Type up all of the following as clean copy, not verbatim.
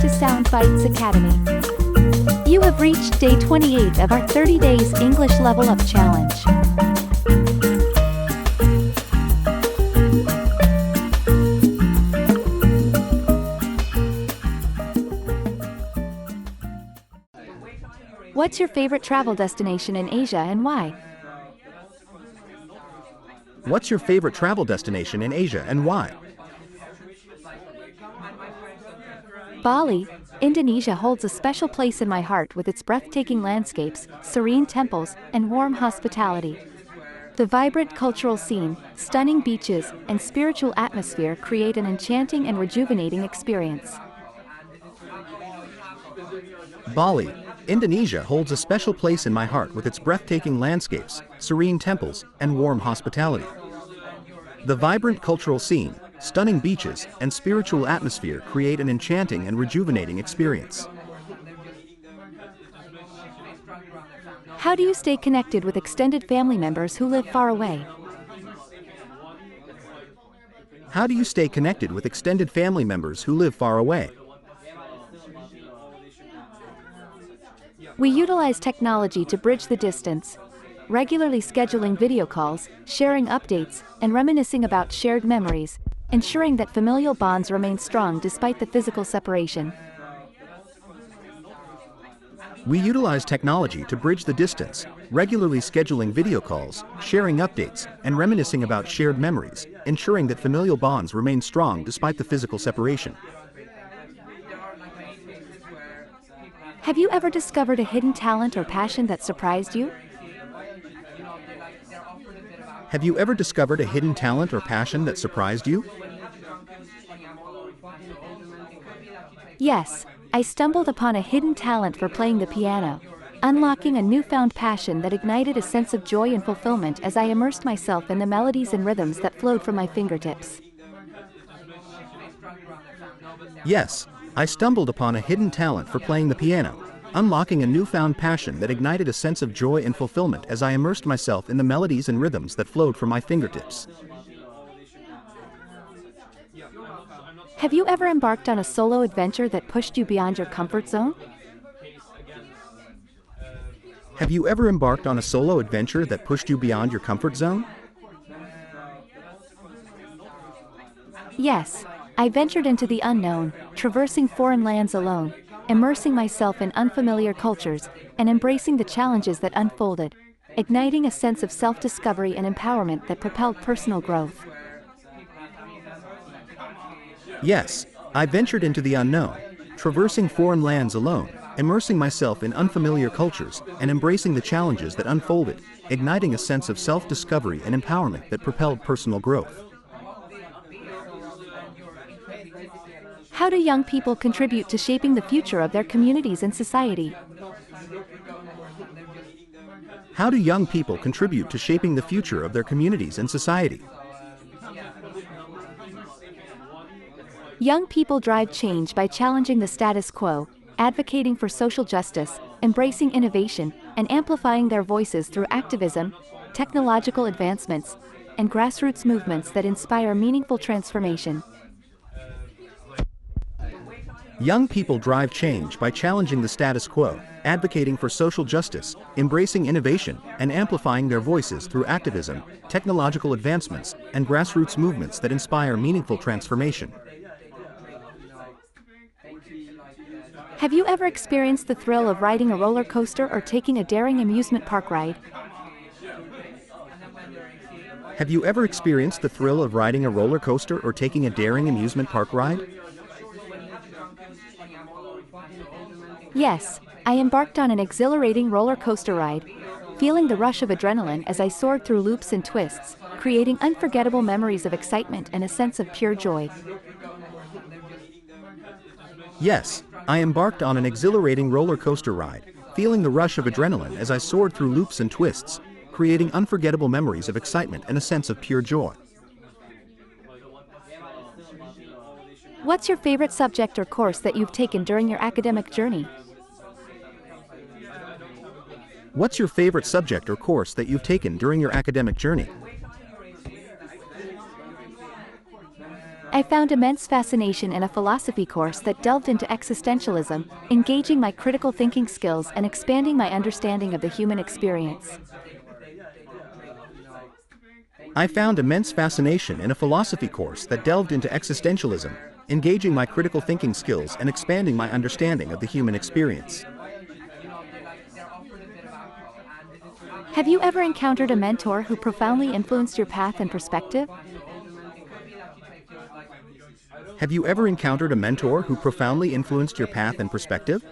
to Sound Bites Academy. You have reached day 28 of our 30 days English Level Up Challenge. What's your favorite travel destination in Asia and why? What's your favorite travel destination in Asia and why? Bali, Indonesia holds a special place in my heart with its breathtaking landscapes, serene temples, and warm hospitality. The vibrant cultural scene, stunning beaches, and spiritual atmosphere create an enchanting and rejuvenating experience. Bali, Indonesia holds a special place in my heart with its breathtaking landscapes, serene temples, and warm hospitality. The vibrant cultural scene, stunning beaches, and spiritual atmosphere create an enchanting and rejuvenating experience. How do you stay connected with extended family members who live far away? How do you stay connected with extended family members who live far away? We utilize technology to bridge the distance, regularly scheduling video calls, sharing updates, and reminiscing about shared memories, ensuring that familial bonds remain strong despite the physical separation. We utilize technology to bridge the distance, regularly scheduling video calls, sharing updates, and reminiscing about shared memories, ensuring that familial bonds remain strong despite the physical separation. Have you ever discovered a hidden talent or passion that surprised you? Have you ever discovered a hidden talent or passion that surprised you? Yes, I stumbled upon a hidden talent for playing the piano, unlocking a newfound passion that ignited a sense of joy and fulfillment as I immersed myself in the melodies and rhythms that flowed from my fingertips. Yes, I stumbled upon a hidden talent for playing the piano, unlocking a newfound passion that ignited a sense of joy and fulfillment as I immersed myself in the melodies and rhythms that flowed from my fingertips. Have you ever embarked on a solo adventure that pushed you beyond your comfort zone? Have you ever embarked on a solo adventure that pushed you beyond your comfort zone? Yes, I ventured into the unknown, traversing foreign lands alone, immersing myself in unfamiliar cultures, and embracing the challenges that unfolded, igniting a sense of self-discovery and empowerment that propelled personal growth. Yes, I ventured into the unknown, traversing foreign lands alone, immersing myself in unfamiliar cultures, and embracing the challenges that unfolded, igniting a sense of self-discovery and empowerment that propelled personal growth. How do young people contribute to shaping the future of their communities and society? How do young people contribute to shaping the future of their communities and society? Young people drive change by challenging the status quo, advocating for social justice, embracing innovation, and amplifying their voices through activism, technological advancements, and grassroots movements that inspire meaningful transformation. Young people drive change by challenging the status quo, advocating for social justice, embracing innovation, and amplifying their voices through activism, technological advancements, and grassroots movements that inspire meaningful transformation. Have you ever experienced the thrill of riding a roller coaster or taking a daring amusement park ride? Have you ever experienced the thrill of riding a roller coaster or taking a daring amusement park ride? Yes, I embarked on an exhilarating roller coaster ride, feeling the rush of adrenaline as I soared through loops and twists, creating unforgettable memories of excitement and a sense of pure joy. Yes, I embarked on an exhilarating roller coaster ride, feeling the rush of adrenaline as I soared through loops and twists, creating unforgettable memories of excitement and a sense of pure joy. What's your favorite subject or course that you've taken during your academic journey? What's your favorite subject or course that you've taken during your academic journey? I found immense fascination in a philosophy course that delved into existentialism, engaging my critical thinking skills and expanding my understanding of the human experience. I found immense fascination in a philosophy course that delved into existentialism, engaging my critical thinking skills and expanding my understanding of the human experience. Have you ever encountered a mentor who profoundly influenced your path and perspective? Have you ever encountered a mentor who profoundly influenced your path and perspective?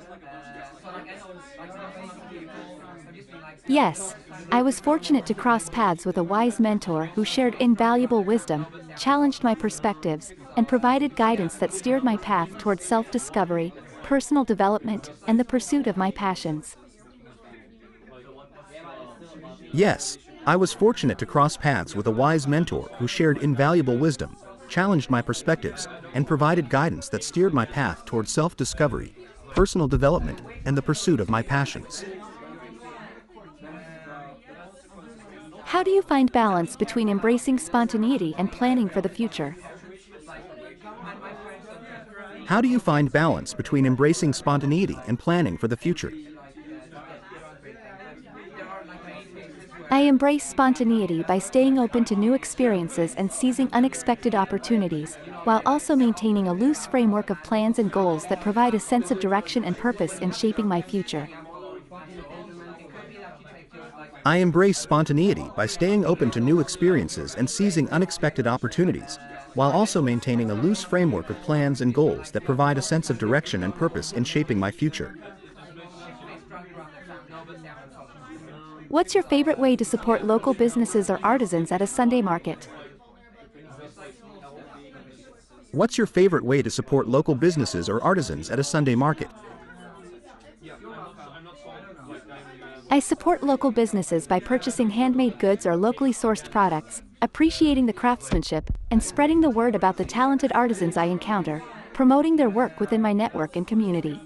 Yes. I was fortunate to cross paths with a wise mentor who shared invaluable wisdom, challenged my perspectives, and provided guidance that steered my path towards self-discovery, personal development, and the pursuit of my passions. Yes, I was fortunate to cross paths with a wise mentor who shared invaluable wisdom, challenged my perspectives, and provided guidance that steered my path towards self-discovery, personal development, and the pursuit of my passions. How do you find balance between embracing spontaneity and planning for the future? How do you find balance between embracing spontaneity and planning for the future? I embrace spontaneity by staying open to new experiences and seizing unexpected opportunities, while also maintaining a loose framework of plans and goals that provide a sense of direction and purpose in shaping my future. I embrace spontaneity by staying open to new experiences and seizing unexpected opportunities, while also maintaining a loose framework of plans and goals that provide a sense of direction and purpose in shaping my future. What's your favorite way to support local businesses or artisans at a Sunday market? What's your favorite way to support local businesses or artisans at a Sunday market? I support local businesses by purchasing handmade goods or locally sourced products, appreciating the craftsmanship, and spreading the word about the talented artisans I encounter, promoting their work within my network and community.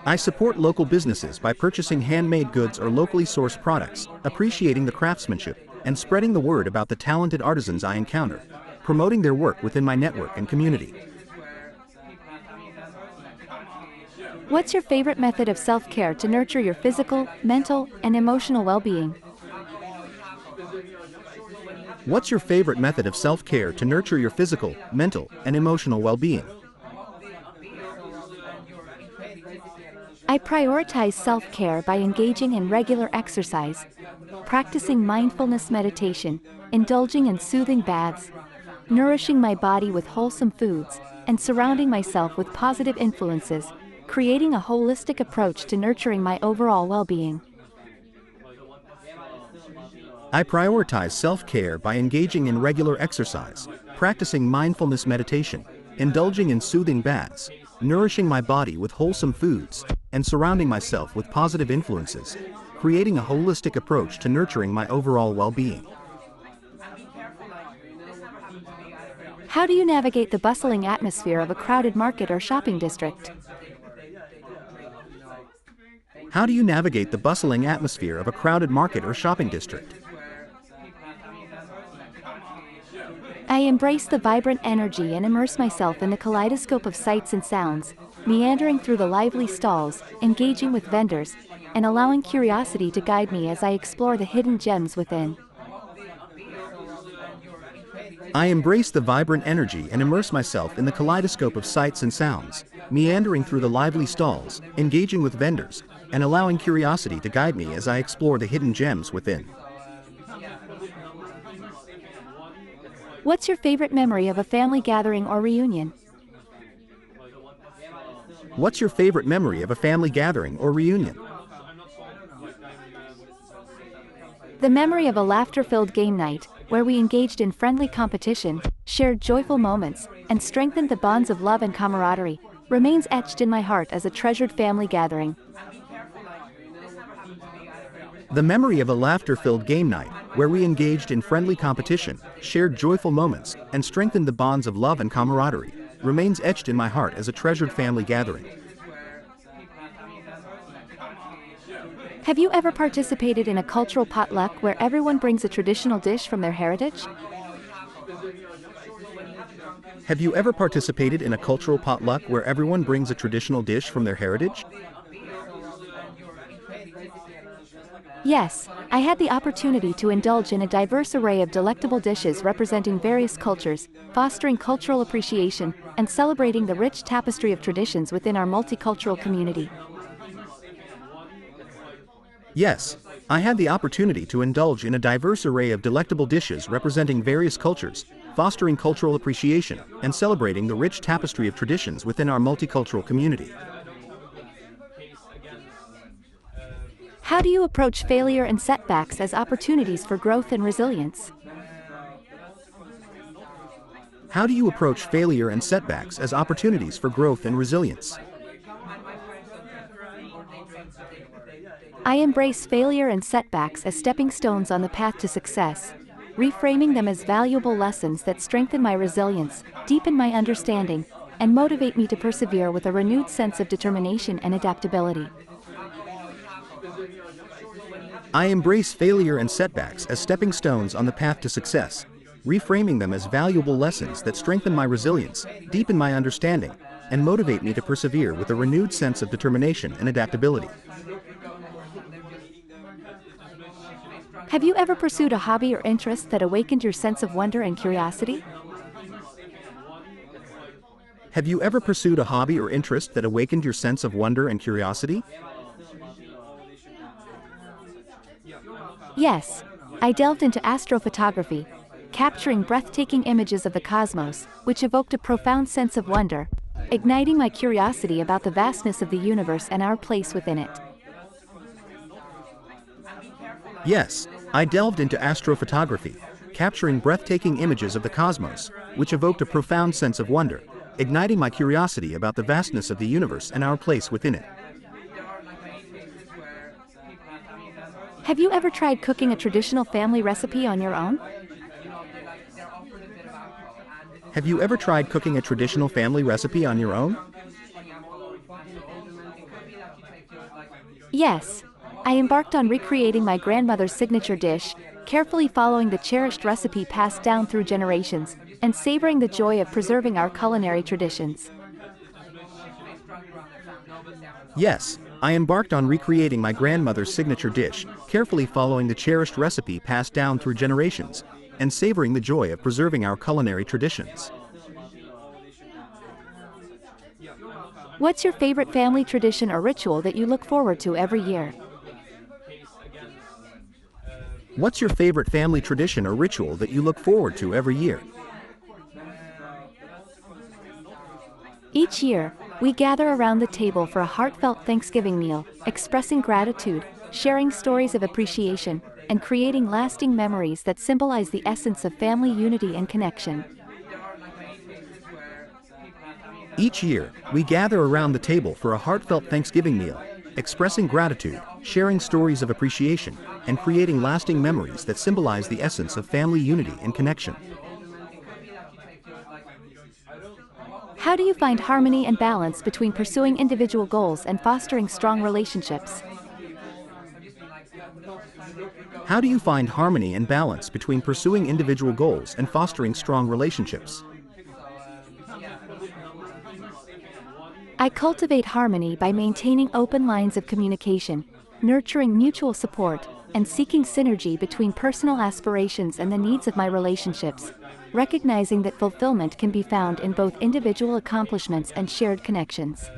I support local businesses by purchasing handmade goods or locally sourced products, appreciating the craftsmanship, and spreading the word about the talented artisans I encounter, promoting their work within my network and community. What's your favorite method of self-care to nurture your physical, mental, and emotional well-being? What's your favorite method of self-care to nurture your physical, mental, and emotional well-being? I prioritize self-care by engaging in regular exercise, practicing mindfulness meditation, indulging in soothing baths, nourishing my body with wholesome foods, and surrounding myself with positive influences, creating a holistic approach to nurturing my overall well-being. I prioritize self-care by engaging in regular exercise, practicing mindfulness meditation, indulging in soothing baths, nourishing my body with wholesome foods, and surrounding myself with positive influences, creating a holistic approach to nurturing my overall well-being. How do you navigate the bustling atmosphere of a crowded market or shopping district? How do you navigate the bustling atmosphere of a crowded market or shopping district? I embrace the vibrant energy and immerse myself in the kaleidoscope of sights and sounds, meandering through the lively stalls, engaging with vendors, and allowing curiosity to guide me as I explore the hidden gems within. I embrace the vibrant energy and immerse myself in the kaleidoscope of sights and sounds, meandering through the lively stalls, engaging with vendors, and allowing curiosity to guide me as I explore the hidden gems within. What's your favorite memory of a family gathering or reunion? What's your favorite memory of a family gathering or reunion? The memory of a laughter-filled game night, where we engaged in friendly competition, shared joyful moments, and strengthened the bonds of love and camaraderie, remains etched in my heart as a treasured family gathering. The memory of a laughter-filled game night, where we engaged in friendly competition, shared joyful moments, and strengthened the bonds of love and camaraderie, remains etched in my heart as a treasured family gathering. Have you ever participated in a cultural potluck where everyone brings a traditional dish from their heritage? Have you ever participated in a cultural potluck where everyone brings a traditional dish from their heritage? Yes, I had the opportunity to indulge in a diverse array of delectable dishes representing various cultures, fostering cultural appreciation, and celebrating the rich tapestry of traditions within our multicultural community. Yes, I had the opportunity to indulge in a diverse array of delectable dishes representing various cultures, fostering cultural appreciation, and celebrating the rich tapestry of traditions within our multicultural community. How do you approach failure and setbacks as opportunities for growth and resilience? How do you approach failure and setbacks as opportunities for growth and resilience? I embrace failure and setbacks as stepping stones on the path to success, reframing them as valuable lessons that strengthen my resilience, deepen my understanding, and motivate me to persevere with a renewed sense of determination and adaptability. I embrace failure and setbacks as stepping stones on the path to success, reframing them as valuable lessons that strengthen my resilience, deepen my understanding, and motivate me to persevere with a renewed sense of determination and adaptability. Have you ever pursued a hobby or interest that awakened your sense of wonder and curiosity? Have you ever pursued a hobby or interest that awakened your sense of wonder and curiosity? Yes, I delved into astrophotography, capturing breathtaking images of the cosmos, which evoked a profound sense of wonder, igniting my curiosity about the vastness of the universe and our place within it. Yes, I delved into astrophotography, capturing breathtaking images of the cosmos, which evoked a profound sense of wonder, igniting my curiosity about the vastness of the universe and our place within it. Have you ever tried cooking a traditional family recipe on your own? Have you ever tried cooking a traditional family recipe on your own? Yes, I embarked on recreating my grandmother's signature dish, carefully following the cherished recipe passed down through generations, and savoring the joy of preserving our culinary traditions. Yes, I embarked on recreating my grandmother's signature dish, carefully following the cherished recipe passed down through generations, and savoring the joy of preserving our culinary traditions. What's your favorite family tradition or ritual that you look forward to every year? What's your favorite family tradition or ritual that you look forward to every year? Each year, we gather around the table for a heartfelt Thanksgiving meal, expressing gratitude, sharing stories of appreciation, and creating lasting memories that symbolize the essence of family unity and connection. Each year, we gather around the table for a heartfelt Thanksgiving meal, expressing gratitude, sharing stories of appreciation, and creating lasting memories that symbolize the essence of family unity and connection. How do you find harmony and balance between pursuing individual goals and fostering strong relationships? How do you find harmony and balance between pursuing individual goals and fostering strong relationships? I cultivate harmony by maintaining open lines of communication, nurturing mutual support, and seeking synergy between personal aspirations and the needs of my relationships, recognizing that fulfillment can be found in both individual accomplishments and shared connections.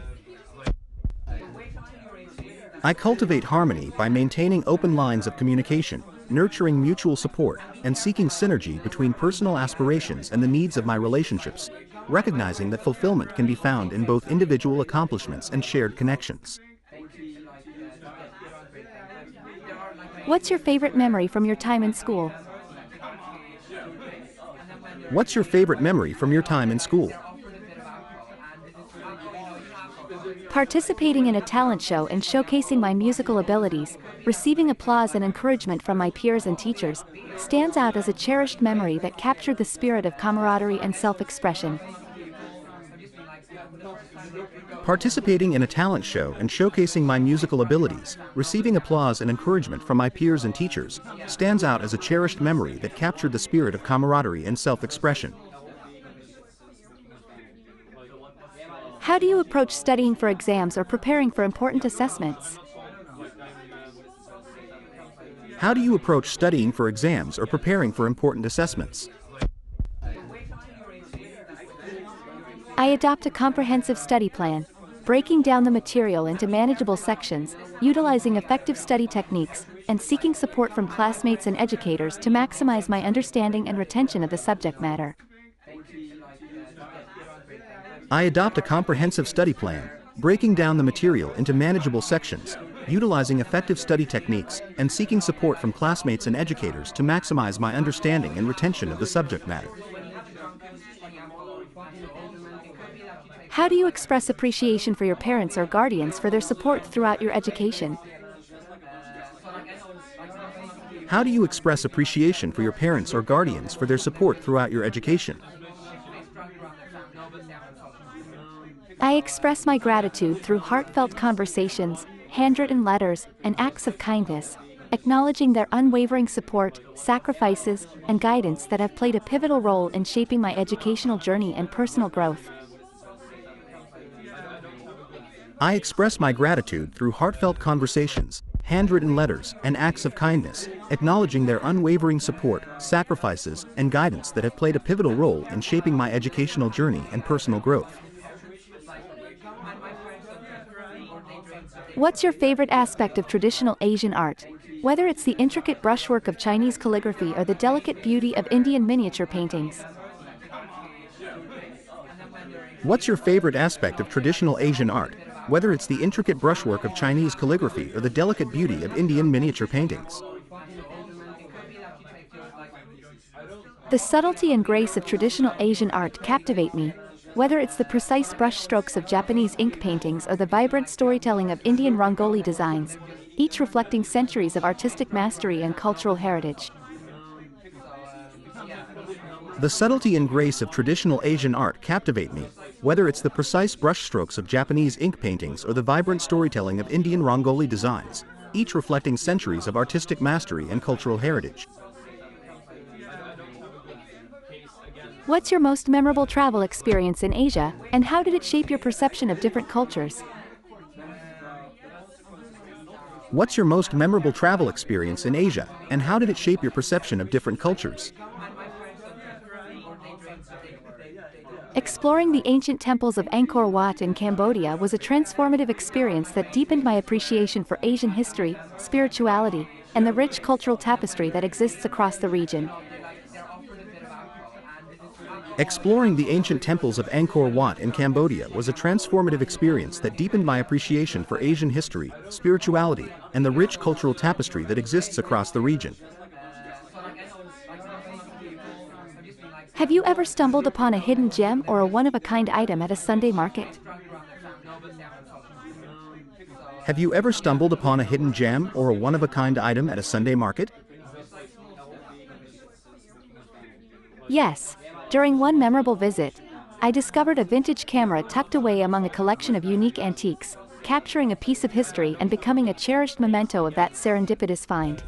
I cultivate harmony by maintaining open lines of communication, nurturing mutual support, and seeking synergy between personal aspirations and the needs of my relationships, recognizing that fulfillment can be found in both individual accomplishments and shared connections. What's your favorite memory from your time in school? What's your favorite memory from your time in school? Participating in a talent show and showcasing my musical abilities, receiving applause and encouragement from my peers and teachers, stands out as a cherished memory that captured the spirit of camaraderie and self-expression. Participating in a talent show and showcasing my musical abilities, receiving applause and encouragement from my peers and teachers, stands out as a cherished memory that captured the spirit of camaraderie and self-expression. How do you approach studying for exams or preparing for important assessments? How do you approach studying for exams or preparing for important assessments? I adopt a comprehensive study plan, breaking down the material into manageable sections, utilizing effective study techniques, and seeking support from classmates and educators to maximize my understanding and retention of the subject matter. I adopt a comprehensive study plan, breaking down the material into manageable sections, utilizing effective study techniques, and seeking support from classmates and educators to maximize my understanding and retention of the subject matter. How do you express appreciation for your parents or guardians for their support throughout your education? How do you express appreciation for your parents or guardians for their support throughout your education? I express my gratitude through heartfelt conversations, handwritten letters, and acts of kindness, acknowledging their unwavering support, sacrifices, and guidance that have played a pivotal role in shaping my educational journey and personal growth. I express my gratitude through heartfelt conversations, handwritten letters, and acts of kindness, acknowledging their unwavering support, sacrifices, and guidance that have played a pivotal role in shaping my educational journey and personal growth. What's your favorite aspect of traditional Asian art? Whether it's the intricate brushwork of Chinese calligraphy or the delicate beauty of Indian miniature paintings. What's your favorite aspect of traditional Asian art? Whether it's the intricate brushwork of Chinese calligraphy or the delicate beauty of Indian miniature paintings. The subtlety and grace of traditional Asian art captivate me. Whether it's the precise brushstrokes of Japanese ink paintings or the vibrant storytelling of Indian rangoli designs, each reflecting centuries of artistic mastery and cultural heritage. The subtlety and grace of traditional Asian art captivate me, whether it's the precise brushstrokes of Japanese ink paintings or the vibrant storytelling of Indian rangoli designs, each reflecting centuries of artistic mastery and cultural heritage. What's your most memorable travel experience in Asia, and how did it shape your perception of different cultures? What's your most memorable travel experience in Asia, and how did it shape your perception of different cultures? Exploring the ancient temples of Angkor Wat in Cambodia was a transformative experience that deepened my appreciation for Asian history, spirituality, and the rich cultural tapestry that exists across the region. Exploring the ancient temples of Angkor Wat in Cambodia was a transformative experience that deepened my appreciation for Asian history, spirituality, and the rich cultural tapestry that exists across the region. Have you ever stumbled upon a hidden gem or a one-of-a-kind item at a Sunday market? Have you ever stumbled upon a hidden gem or a one-of-a-kind item at a Sunday market? Yes. During one memorable visit, I discovered a vintage camera tucked away among a collection of unique antiques, capturing a piece of history and becoming a cherished memento of that serendipitous find.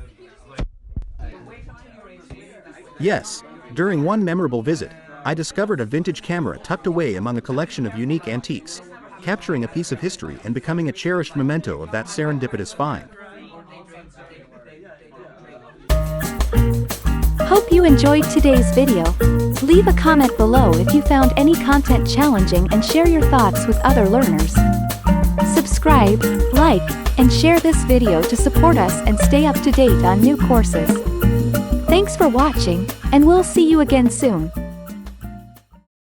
Yes, during one memorable visit, I discovered a vintage camera tucked away among a collection of unique antiques, capturing a piece of history and becoming a cherished memento of that serendipitous find. Hope you enjoyed today's video. Leave a comment below if you found any content challenging and share your thoughts with other learners. Subscribe, like, and share this video to support us and stay up to date on new courses. Thanks for watching, and we'll see you again soon.